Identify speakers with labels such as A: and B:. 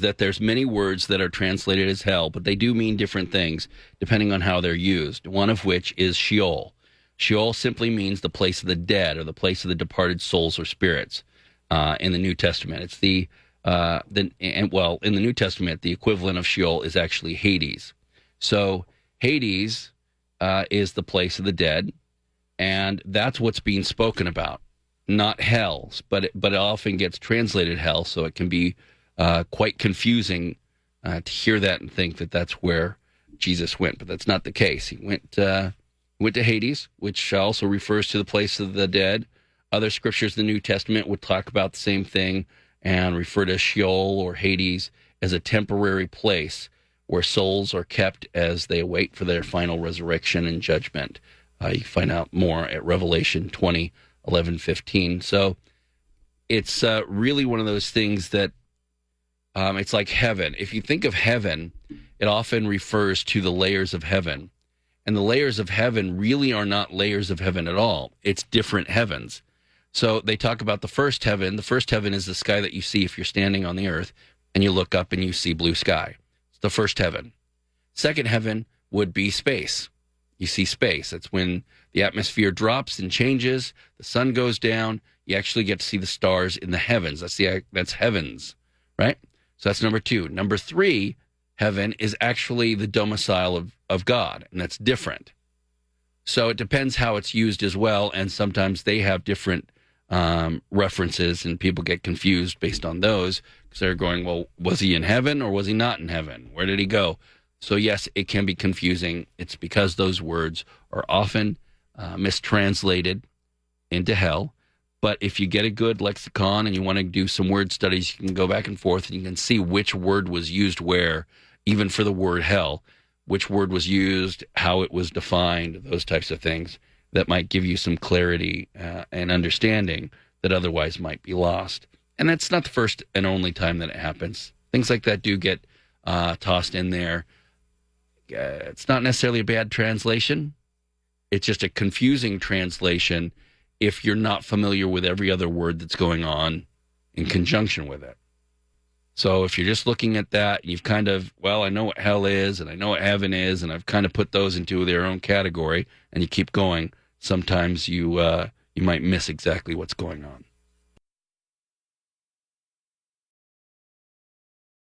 A: that there's many words that are translated as hell, but they do mean different things depending on how they're used. One of which is Sheol. Sheol simply means the place of the dead or the place of the departed souls or spirits in the New Testament. It's in the New Testament, the equivalent of Sheol is actually Hades. So Hades is the place of the dead, and that's what's being spoken about, not hell. But it often gets translated hell, so it can be quite confusing to hear that and think that that's where Jesus went. But that's not the case. He went to Hades, which also refers to the place of the dead. Other scriptures in the New Testament would talk about the same thing and refer to Sheol or Hades as a temporary place where souls are kept as they await for their final resurrection and judgment. You can find out more at Revelation 20, 11, 15. So it's really one of those things that it's like heaven. If you think of heaven, it often refers to the layers of heaven. And the layers of heaven really are not layers of heaven at all. It's different heavens. So they talk about the first heaven. The first heaven is the sky that you see if you're standing on the earth and you look up and you see blue sky. It's the first heaven. Second heaven would be space. You see space. That's when the atmosphere drops and changes. The sun goes down. You actually get to see the stars in the heavens. That's heavens, right? So that's number two. Number three, heaven is actually the domicile of God, and that's different. So it depends how it's used as well, and sometimes they have different references, and people get confused based on those because they're going, well, was he in heaven or was he not in heaven? Where did he go? So yes, it can be confusing. It's because those words are often mistranslated into hell. But if you get a good lexicon and you want to do some word studies, you can go back and forth and you can see which word was used where, even for the word hell, which word was used, how it was defined, those types of things that might give you some clarity and understanding that otherwise might be lost. And that's not the first and only time that it happens. Things like that do get tossed in there. It's not necessarily a bad translation. It's just a confusing translation if you're not familiar with every other word that's going on in conjunction with it. So if you're just looking at that, you've kind of, well, I know what hell is, and I know what heaven is, and I've kind of put those into their own category, and you keep going, sometimes you might miss exactly what's going on.